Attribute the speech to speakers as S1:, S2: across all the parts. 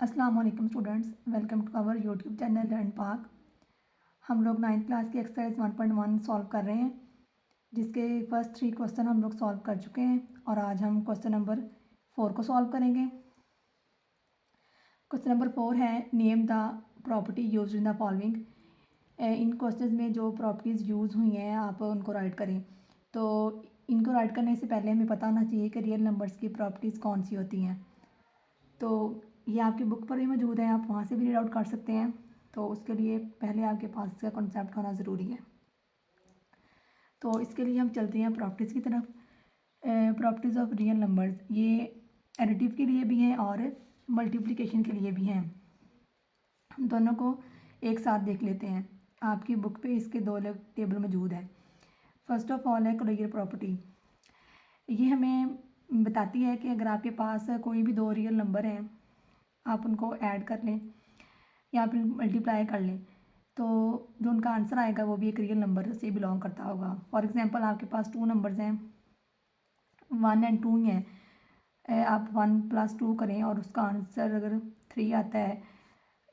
S1: अस्सलाम वालेकुम students, welcome to our YouTube channel learn Pak. हम लोग 9th क्लास की एक्सरसाइज 1.1 सॉल्व कर रहे हैं, जिसके फर्स्ट 3 क्वेश्चन हम लोग सॉल्व कर चुके हैं और आज हम क्वेश्चन नंबर 4 को सॉल्व करेंगे। क्वेश्चन नंबर 4 है name the property used in the following. In question में जो प्रॉपर्टीज़ यूज़ हुई हैं आप उनको राइट करें। तो इनको राइट करने से पहले हमें पता होना चाहिए कि रियल नंबर्स की प्रॉपर्टीज़ कौन सी होती हैं। तो ये आपकी बुक पर भी मौजूद है, आप वहाँ से भी रीड आउट कर सकते हैं। तो उसके लिए पहले आपके पास इसका कॉन्सेप्ट होना ज़रूरी है। तो इसके लिए हम चलते हैं प्रॉपर्टीज़ की तरफ। प्रॉपर्टीज़ ऑफ रियल नंबर्स, ये एडिटिव के लिए भी हैं और मल्टीप्लिकेशन के लिए भी हैं। हम दोनों को एक साथ देख लेते हैं। आपकी बुक पे इसके दो अलग टेबल मौजूद है। फर्स्ट ऑफ ऑल है क्लियर प्रॉपर्टी। ये हमें बताती है कि अगर आपके पास कोई भी दो रियल नंबर हैं, आप उनको ऐड कर लें या फिर मल्टीप्लाई कर लें, तो जो उनका आंसर आएगा वो भी एक रियल नंबर से बिलोंग करता होगा। फॉर एग्जांपल आपके पास 2 नंबर्स हैं, 1 और 2 ही हैं। आप 1 + 2 करें और उसका आंसर अगर 3 आता है,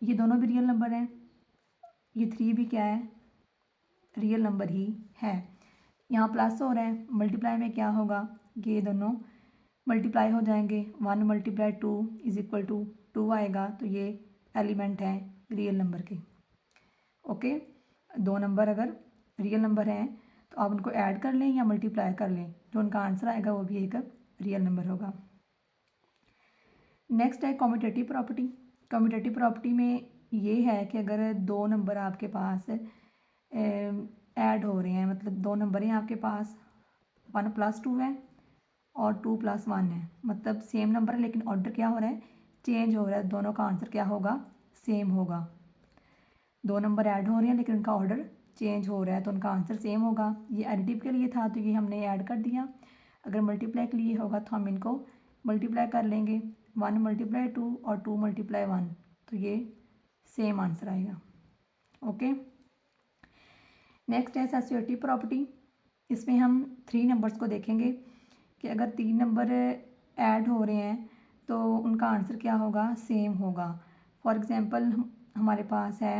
S1: ये दोनों भी रियल नंबर हैं। ये 3 भी क्या है, रियल नंबर ही है। यहाँ प्लस हो रहा है, मल्टीप्लाई में क्या होगा, ये दोनों मल्टीप्लाई हो जाएंगे। 1 × 2 = 2 आएगा, तो ये एलिमेंट है रियल नंबर के। ओके, दो नंबर अगर रियल नंबर हैं तो आप उनको ऐड कर लें या मल्टीप्लाई कर लें, जो उनका आंसर आएगा वो भी एक रियल नंबर होगा। नेक्स्ट है कम्यूटेटिव प्रॉपर्टी। कम्यूटेटिव प्रॉपर्टी में ये है कि अगर दो नंबर आपके पास ऐड हो रहे हैं, मतलब दो नंबर हैं आपके पास, 1 + 2 है और 2 + 1 है, मतलब सेम नंबर है लेकिन ऑर्डर क्या हो रहा है, चेंज हो रहा है। दोनों का आंसर क्या होगा, सेम होगा। दो नंबर ऐड हो रहे हैं लेकिन उनका ऑर्डर चेंज हो रहा है, तो उनका आंसर सेम होगा। ये एडिटिव के लिए था तो ये हमने ऐड कर दिया। अगर मल्टीप्लाई के लिए होगा तो हम इनको मल्टीप्लाई कर लेंगे, 1 × 2 और 2 × 1, तो ये सेम आंसर आएगा। ओके, नेक्स्ट है एसोसिएटिव प्रॉपर्टी। इसमें हम 3 नंबर्स को देखेंगे कि अगर 3 नंबर ऐड हो रहे हैं तो उनका आंसर क्या होगा, सेम होगा। फॉर एग्जांपल हमारे पास है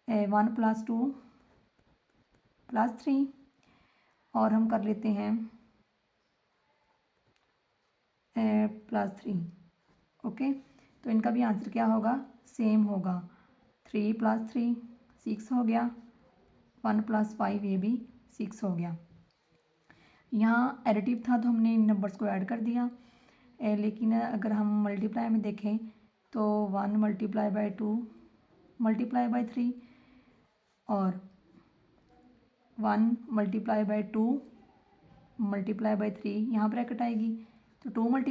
S1: 1 + 2 + 3 और हम कर लेते हैं +3। ओके, तो इनका भी आंसर क्या होगा, सेम होगा। 3 + 3 6 हो गया, 1 + 5 ये भी 6 हो गया। यहाँ एडिटिव था तो हमने इन नंबर्स को ऐड कर दिया। लेकिन अगर हम मल्टीप्लाई में देखें तो 1 × 2 × 3 और 1 × 2 × 3, यहाँ ब्रैकेट आएगी, तो 2 ×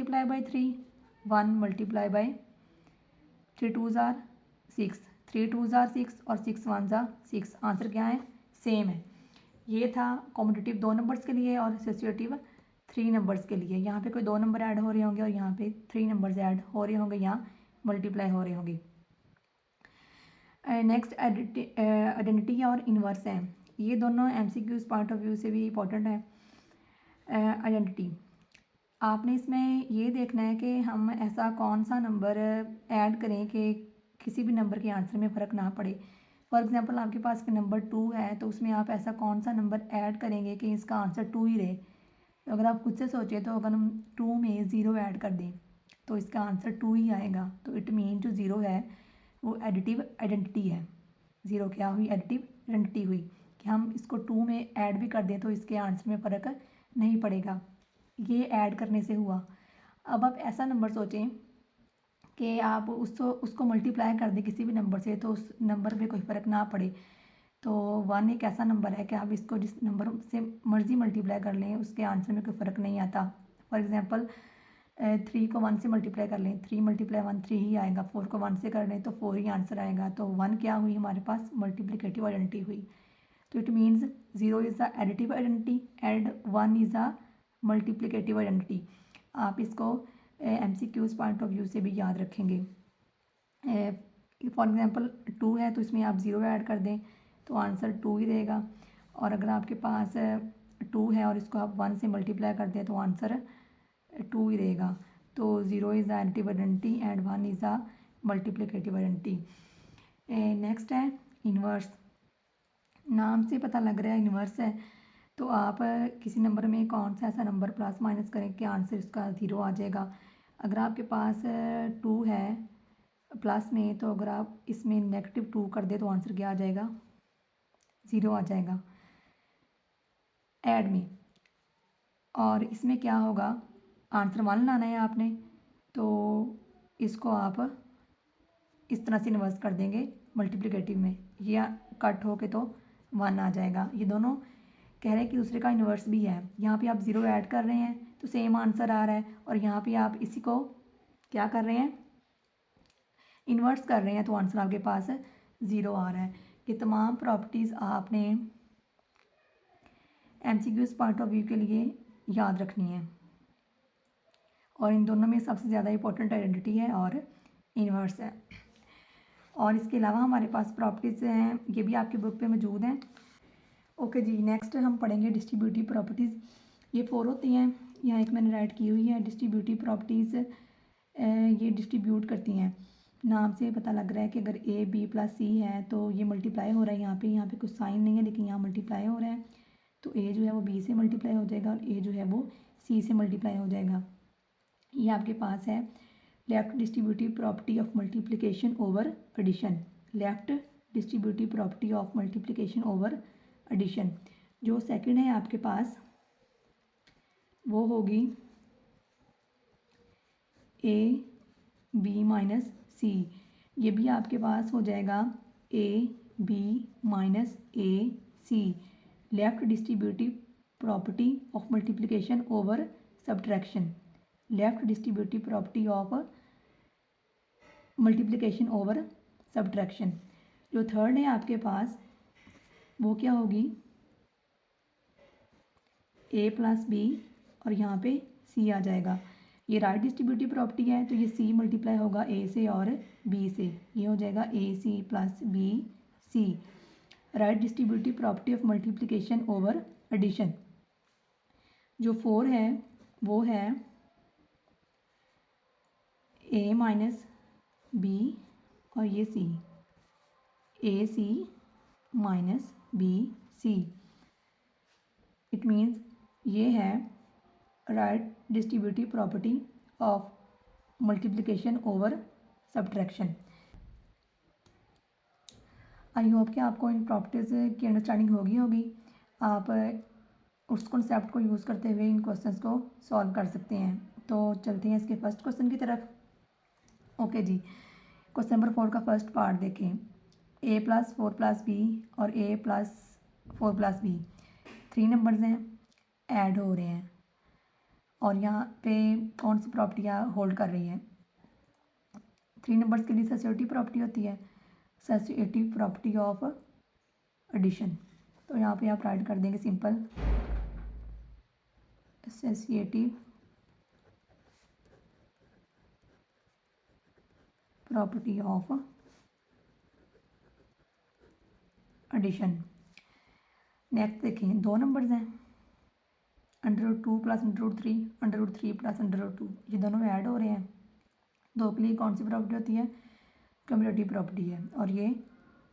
S1: 3 1 × 3 2 ज़ार 6, 3 2 ज़ार 6 और 6 1 ज़ार 6। आंसर क्या है, सेम है। ये था कॉम्पिटिटिव 2 नंबर्स के लिए और एसोसिएटिव 3 नंबर्स के लिए। यहाँ पे कोई 2 नंबर ऐड हो रहे होंगे और यहाँ पे 3 नंबर्स ऐड हो रहे होंगे, यहाँ मल्टीप्लाई हो रहे होंगे। नेक्स्ट आइडेंटिटी और इन्वर्स है। ये दोनों MCQs पॉइंट ऑफ व्यू से भी इम्पोर्टेंट है। आइडेंटिटी, आपने इसमें ये देखना है कि हम ऐसा कौन सा नंबर ऐड करें कि किसी भी नंबर के आंसर में फ़र्क ना पड़े। फॉर एग्जांपल आपके पास नंबर 2 है तो उसमें आप ऐसा कौन सा नंबर ऐड करेंगे कि इसका आंसर 2 ही रहे। तो अगर आप खुद से सोचें तो अगर हम 2 में 0 ऐड कर दें तो इसका आंसर 2 ही आएगा। तो इट मीन जो 0 है वो एडिटिव आइडेंटिटी है। 0 क्या हुई, एडिटिव आइडेंटिटी हुई कि हम इसको 2 में ऐड भी कर दें तो इसके आंसर में फ़र्क नहीं पड़ेगा। ये ऐड करने से हुआ। अब आप ऐसा नंबर सोचें कि आप उसको मल्टीप्लाई कर दें किसी भी नंबर से तो उस नंबर पे कोई फ़र्क ना पड़े। तो 1 एक ऐसा नंबर है कि आप इसको जिस नंबर से मर्ज़ी मल्टीप्लाई कर लें उसके आंसर में कोई फ़र्क नहीं आता। फॉर एग्जांपल 3 को 1 से मल्टीप्लाई कर लें, 3 × 1 3 ही आएगा। 4 को 1 से कर लें तो 4 ही आंसर आएगा। तो 1 क्या हुई हमारे पास, मल्टीप्लिकेटिव आइडेंटिटी हुई। तो it means 0 is the additive identity and 1 is the multiplicative identity. आप इसको MCQs पॉइंट ऑफ व्यू से भी याद रखेंगे। फॉर एग्जांपल 2 है तो इसमें आप 0 ऐड कर दें तो आंसर 2 ही रहेगा। और अगर आपके पास 2 है और इसको आप 1 से मल्टीप्लाई कर दें तो आंसर 2 ही रहेगा। तो 0 is the additive identity and 1 is the multiplicative identity. Next है इन्वर्स। नाम से पता लग रहा है इन्वर्स है, तो आप किसी नंबर में कौन सा ऐसा नंबर प्लस माइनस करें कि आंसर इसका 0 आ जाएगा। अगर आपके पास 2 है प्लस में, तो अगर आप इसमें -2 कर दे तो आंसर क्या आ जाएगा, 0 आ जाएगा ऐड में। और इसमें क्या होगा, आंसर 1 लाना है आपने, तो इसको आप इस तरह से इन्वर्स कर देंगे मल्टीप्लिकेटिव में, या कट होके तो 1 आ जाएगा। ये दोनों कह रहे हैं कि दूसरे का इन्वर्स भी है। यहाँ पे आप 0 ऐड कर रहे हैं तो सेम आंसर आ रहा है, और यहाँ पे आप इसी को क्या कर रहे हैं, इन्वर्स कर रहे हैं, तो आंसर आपके पास 0 आ रहा है। ये तमाम प्रॉपर्टीज़ आपने MCQs पॉइंट ऑफ व्यू के लिए याद रखनी है, और इन दोनों में सबसे ज़्यादा इंपॉर्टेंट आइडेंटिटी है और इन्वर्स है। और इसके अलावा हमारे पास प्रॉपर्टीज़ हैं, ये भी आपकी बुक पे मौजूद हैं। ओके जी, नेक्स्ट हम पढ़ेंगे डिस्ट्रीब्यूटिव प्रॉपर्टीज़। ये 4 होती हैं, यहाँ एक मैंने राइट की हुई है। डिस्ट्रीब्यूटिव प्रॉपर्टीज़ ये डिस्ट्रीब्यूट करती हैं। नाम से पता लग रहा है कि अगर A B + C है तो ये मल्टीप्लाई हो रहा है। यहाँ पे कुछ साइन नहीं है, लेकिन यहाँ मल्टीप्लाई हो रहा है, तो A जो है वो B से मल्टीप्लाई हो जाएगा और A जो है वो C से मल्टीप्लाई हो जाएगा। ये आपके पास है left distributive property of multiplication over addition. Left distributive property of multiplication over addition. जो सेकंड है आपके पास वो होगी AB - C। ये भी आपके पास हो जाएगा AB - AC। Left distributive property of multiplication over subtraction. Left distributive property of multiplication over subtraction. जो थर्ड है आपके पास वो क्या होगी, A + B और यहाँ पे C आ जाएगा। ये राइट डिस्ट्रीब्यूटिव प्रॉपर्टी है, तो ये C मल्टीप्लाई होगा A से और B से, ये हो जाएगा AC + BC। Right distributive property of multiplication over addition. जो 4 है वो है A - B और ये C, AC - BC। It means ये है right distributive property of multiplication over subtraction. I hope कि आपको इन प्रॉपर्टीज़ की अंडरस्टैंडिंग होगी। आप उस कॉन्सेप्ट को यूज़ करते हुए इन क्वेश्चंस को सॉल्व कर सकते हैं। तो चलते हैं इसके फर्स्ट क्वेश्चन की तरफ। ओके जी, क्वेश्चन नंबर 4 का फर्स्ट पार्ट देखें। A + 4 + B और A + 4 + B 3 नंबर्स हैं, ऐड हो रहे हैं, और यहाँ पे कौन सी प्रॉपर्टियाँ होल्ड कर रही हैं। 3 नंबर्स के लिए एसोसिएटिव प्रॉपर्टी होती है, एसोसिएटिव प्रॉपर्टी ऑफ एडिशन। तो यहाँ पे आप राइट कर देंगे simple associative property of addition. Next देखें, 2 नंबर्स हैं, √2 + √3, √3 + √2, ये दोनों ऐड हो रहे हैं। 2 के लिए कौन सी प्रॉपर्टी होती है, कम्यूटेटिव प्रॉपर्टी है, और ये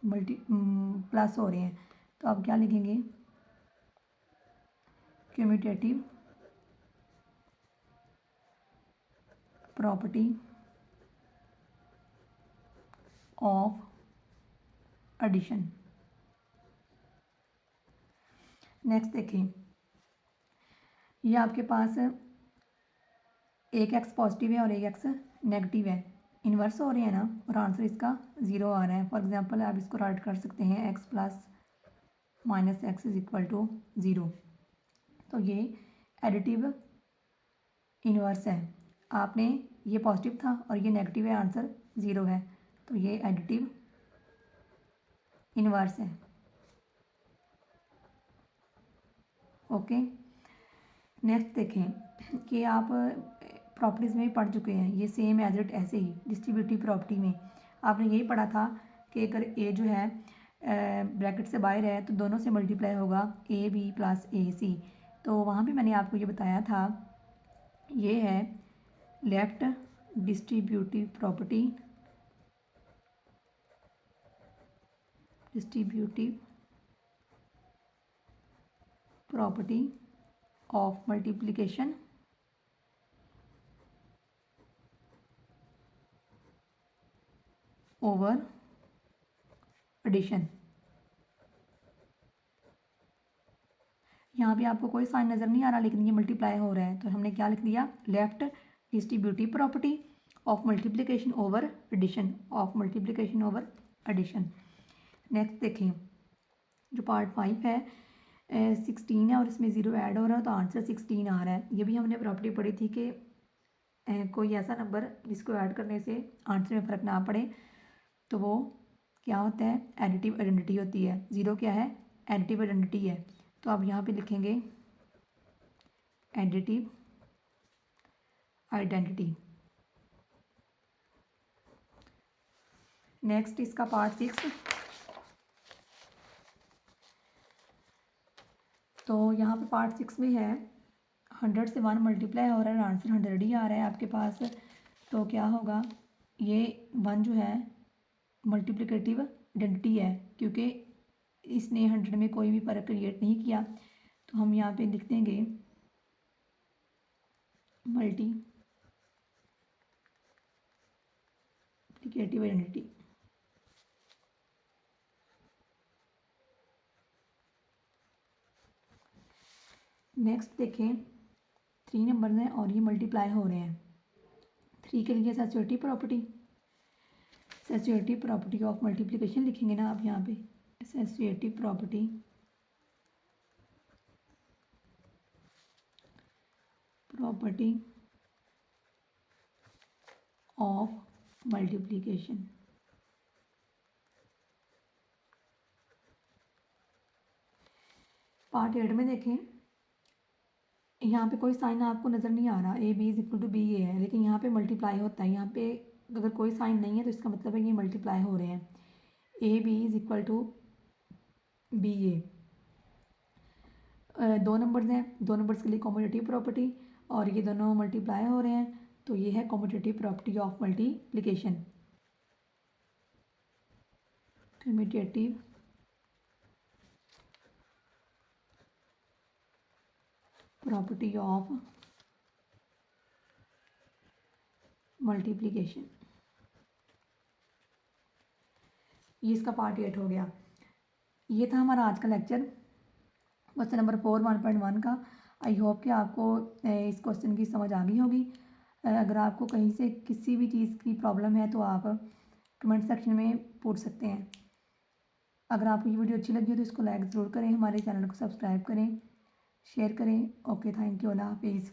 S1: प्लस हो रहे हैं, तो आप क्या लिखेंगे, commutative property of addition. Next देखें, ये आपके पास एक x पॉजिटिव है और एक x नेगेटिव है, इन्वर्स हो रहे हैं ना, और आंसर इसका 0 आ रहा है। फॉर एग्जांपल आप इसको राइट कर सकते हैं x + -x = 0। तो ये एडिटिव इन्वर्स है। आपने ये पॉजिटिव था और ये नेगेटिव है, आंसर 0 है, तो ये एडिटिव इन्वर्स है। ओके, नेक्स्ट देखें कि आप प्रॉपर्टीज़ में पढ़ चुके हैं, ये सेम एज इट ऐसे ही डिस्ट्रीब्यूटिव प्रॉपर्टी में आपने यही पढ़ा था कि अगर A जो है ब्रैकेट से बाहर है तो दोनों से मल्टीप्लाई होगा AB + AC। तो वहाँ भी मैंने आपको ये बताया था, ये है left distributive property of multiplication over addition. यहाँ पे आपको कोई साइन नज़र नहीं आ रहा, लेकिन ये मल्टीप्लाई हो रहा है, तो हमने क्या लिख दिया, left distributive property of multiplication over addition. Next देखें, जो पार्ट 5 है 16 है और इसमें 0 ऐड हो रहा है, तो आंसर 16 आ रहा है। ये भी हमने प्रॉपर्टी पढ़ी थी कि कोई ऐसा नंबर जिसको ऐड करने से आंसर में फ़र्क ना पड़े, तो वो क्या होता है, एडिटिव आइडेंटिटी होती है। 0 क्या है, एडिटिव आइडेंटिटी है। तो आप यहाँ पे लिखेंगे एडिटिव आइडेंटिटी। नेक्स्ट इसका पार्ट 6, तो यहाँ पे पार्ट 6 में है 100 से 1 मल्टीप्लाई हो रहा है, आंसर 100 ही आ रहा है आपके पास। तो क्या होगा, ये 1 जो है मल्टीप्लिकेटिव आइडेंटिटी है, क्योंकि इसने 100 में कोई भी फ़र्क क्रिएट नहीं किया। तो हम यहाँ पे लिख देंगे मल्टीप्लिकेटिव आइडेंटिटी। नेक्स्ट देखें, 3 नंबर हैं और ये मल्टीप्लाई हो रहे हैं। 3 के लिए एसोसिएटिव प्रॉपर्टी ऑफ मल्टीप्लिकेशन लिखेंगे ना आप यहाँ पे, associative property of multiplication. Part 8 में देखें, यहाँ पे कोई साइन आपको नज़र नहीं आ रहा, AB=BA है, लेकिन यहाँ पे मल्टीप्लाई होता है। यहाँ पे अगर कोई साइन नहीं है तो इसका मतलब है ये मल्टीप्लाई हो रहे हैं। AB=BA। 2 नंबर्स हैं, 2 नंबर्स के लिए कॉम्यूटेटिव प्रॉपर्टी, और ये दोनों मल्टीप्लाई हो रहे हैं, तो ये है commutative property of multiplication. Commutative property of multiplication. ये इसका पार्ट 8 हो गया। ये था हमारा आज का लेक्चर, क्वेश्चन नंबर 4 1.1 का। आई होप कि आपको इस क्वेश्चन की समझ आ गई होगी। अगर आपको कहीं से किसी भी चीज़ की प्रॉब्लम है तो आप कमेंट सेक्शन में पूछ सकते हैं। अगर आपको ये वीडियो अच्छी लगी हो तो इसको लाइक ज़रूर करें, हमारे चैनल को सब्सक्राइब करें, शेयर करें। ओके, थैंक यू, अल्लाह हाफिज़।